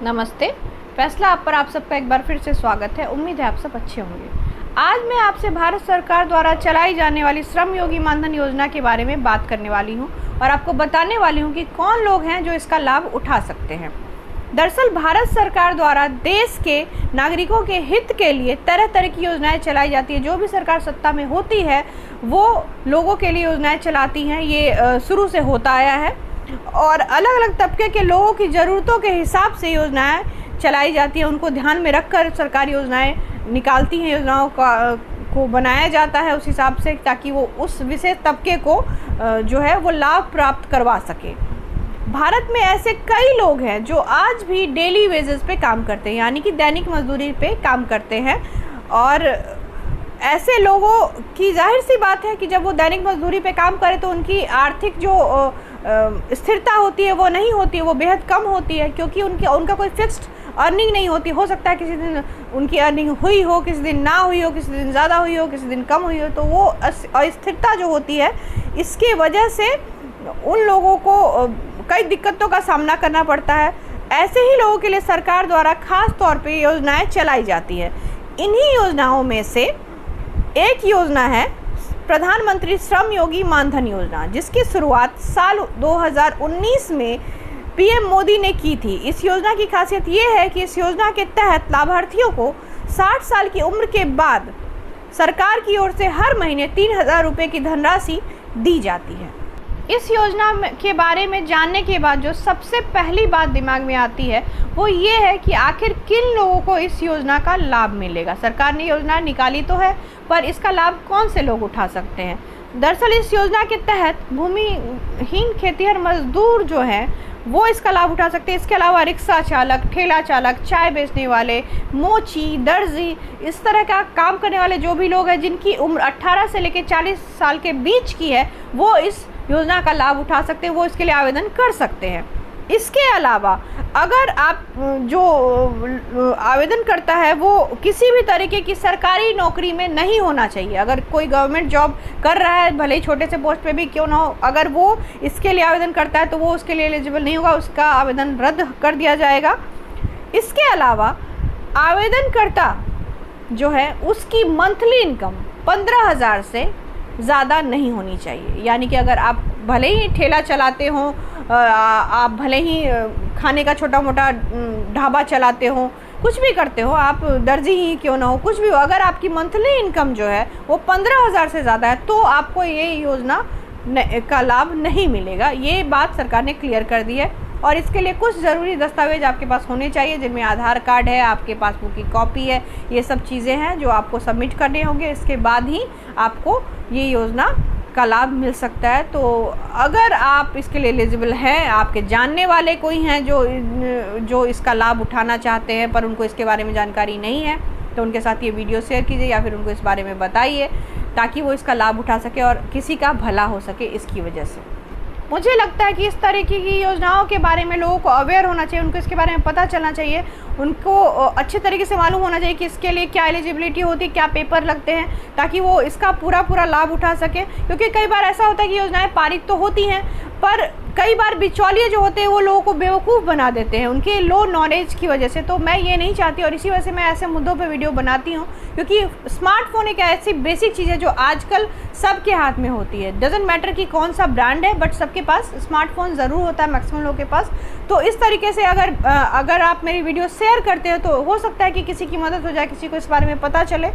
नमस्ते। फैसला आप पर आप सबका एक बार फिर से स्वागत है। उम्मीद है आप सब अच्छे होंगे। आज मैं आपसे भारत सरकार द्वारा चलाई जाने वाली श्रम योगी मानधन योजना के बारे में बात करने वाली हूं और आपको बताने वाली हूं कि कौन लोग हैं जो इसका लाभ उठा सकते हैं। दरअसल भारत सरकार द्वारा देश के नागरिकों के हित के लिए तरह तरह की योजनाएं चलाई जाती है। जो भी सरकार सत्ता में होती है वो लोगों के लिए योजनाएं चलाती हैं। ये शुरू से होता आया है और अलग अलग तबके के लोगों की ज़रूरतों के हिसाब से योजनाएं चलाई जाती है। उनको ध्यान में रखकर सरकार योजनाएं निकालती हैं। योजनाओं को बनाया जाता है उस हिसाब से ताकि वो उस विशेष तबके को जो है वो लाभ प्राप्त करवा सके। भारत में ऐसे कई लोग हैं जो आज भी डेली वेजेस पे काम करते हैं, यानी कि दैनिक मजदूरी पे काम करते हैं। और ऐसे लोगों की जाहिर सी बात है कि जब वो दैनिक मजदूरी पे काम करें तो उनकी आर्थिक जो स्थिरता होती है वो नहीं होती है, वो बेहद कम होती है, क्योंकि उनका कोई फिक्स्ड अर्निंग नहीं होती। हो सकता है किसी दिन उनकी अर्निंग हुई हो, किसी दिन ना हुई हो, किसी दिन ज़्यादा हुई हो, किसी दिन कम हुई हो। तो वो अस्थिरता जो होती है इसके वजह से उन लोगों को कई दिक्कतों का सामना करना पड़ता है। ऐसे ही लोगों के लिए सरकार द्वारा खास तौर पे योजनाएं चलाई जाती है। इन्हीं योजनाओं में से एक योजना है प्रधानमंत्री श्रम योगी मानधन योजना, जिसकी शुरुआत साल 2019 में पीएम मोदी ने की थी। इस योजना की खासियत ये है कि इस योजना के तहत लाभार्थियों को 60 साल की उम्र के बाद सरकार की ओर से हर महीने 3,000 रुपये की धनराशि दी जाती है। इस योजना के बारे में जानने के बाद जो सबसे पहली बात दिमाग में आती है वो ये है कि आखिर किन लोगों को इस योजना का लाभ मिलेगा। सरकार ने योजना निकाली तो है, पर इसका लाभ कौन से लोग उठा सकते हैं। दरअसल इस योजना के तहत भूमिहीन खेतिहर मजदूर जो हैं वो इसका लाभ उठा सकते हैं। इसके अलावा रिक्शा चालक, ठेला चालक, चाय बेचने वाले, मोची, दर्जी, इस तरह का काम करने वाले जो भी लोग हैं जिनकी उम्र 18 से लेकर 40 साल के बीच की है वो इस योजना का लाभ उठा सकते हैं, वो इसके लिए आवेदन कर सकते हैं। इसके अलावा अगर आप जो आवेदन करता है वो किसी भी तरीके की सरकारी नौकरी में नहीं होना चाहिए। अगर कोई गवर्नमेंट जॉब कर रहा है, भले ही छोटे से पोस्ट पे भी क्यों ना हो, अगर वो इसके लिए आवेदन करता है तो वो उसके लिए एलिजिबल नहीं होगा, उसका आवेदन रद्द कर दिया जाएगा। इसके अलावा आवेदनकर्ता जो है उसकी मंथली इनकम 15,000 से ज़्यादा नहीं होनी चाहिए। यानी कि अगर आप भले ही ठेला चलाते हो, आप भले ही खाने का छोटा मोटा ढाबा चलाते हो, कुछ भी करते हो, आप दर्जी ही क्यों ना हो, कुछ भी हो, अगर आपकी मंथली इनकम जो है वो 15,000 से ज़्यादा है तो आपको ये योजना का लाभ नहीं मिलेगा। ये बात सरकार ने क्लियर कर दी है। और इसके लिए कुछ ज़रूरी दस्तावेज आपके पास होने चाहिए, जिनमें आधार कार्ड है, आपके पासबुक की कॉपी है, ये सब चीज़ें हैं जो आपको सबमिट करने होंगे। इसके बाद ही आपको ये योजना का लाभ मिल सकता है। तो अगर आप इसके लिए एलिजिबल हैं, आपके जानने वाले कोई हैं जो इसका लाभ उठाना चाहते हैं पर उनको इसके बारे में जानकारी नहीं है, तो उनके साथ ये वीडियो शेयर कीजिए या फिर उनको इस बारे में बताइए ताकि वो इसका लाभ उठा सके और किसी का भला हो सके इसकी वजह से। मुझे लगता है कि इस तरीके की योजनाओं के बारे में लोगों को अवेयर होना चाहिए, उनको इसके बारे में पता चलना चाहिए, उनको अच्छे तरीके से मालूम होना चाहिए कि इसके लिए क्या एलिजिबिलिटी होती है, क्या पेपर लगते हैं, ताकि वो इसका पूरा लाभ उठा सके। क्योंकि कई बार ऐसा होता है कि योजनाएं पारित तो होती हैं पर कई बार बिचौलिए जो होते हैं वो लोगों को बेवकूफ़ बना देते हैं उनके लो नॉलेज की वजह से। तो मैं ये नहीं चाहती और इसी वजह से मैं ऐसे मुद्दों पे वीडियो बनाती हूँ, क्योंकि स्मार्टफोन एक ऐसी बेसिक चीज़ है जो आजकल सबके हाथ में होती है। डजेंट मैटर कि कौन सा ब्रांड है, बट सबके पास स्मार्टफोन ज़रूर होता है, मैक्सिमम लोगों के पास। तो इस तरीके से अगर आप मेरी वीडियो शेयर करते हो तो हो सकता है कि किसी की मदद हो जाए, किसी को इस बारे में पता चले।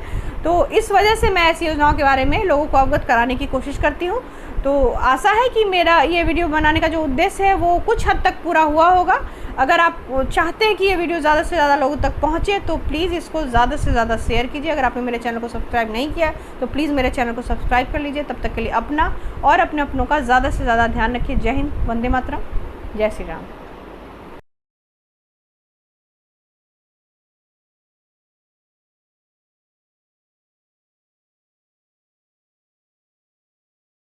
तो इस वजह से मैं ऐसी योजनाओं के बारे में लोगों को अवगत कराने की कोशिश करती हूँ। तो आशा है कि मेरा ये वीडियो बनाने का जो उद्देश्य है वो कुछ हद तक पूरा हुआ होगा। अगर आप चाहते हैं कि ये वीडियो ज़्यादा से ज़्यादा लोगों तक पहुँचे तो प्लीज़ इसको ज़्यादा से ज़्यादा शेयर कीजिए। अगर आपने मेरे चैनल को सब्सक्राइब नहीं किया तो प्लीज़ मेरे चैनल को सब्सक्राइब कर लीजिए। तब तक के लिए अपना और अपने अपनों का ज़्यादा से ज़्यादा ध्यान रखिए। जय हिंद, वंदे मातरम, जय श्री राम।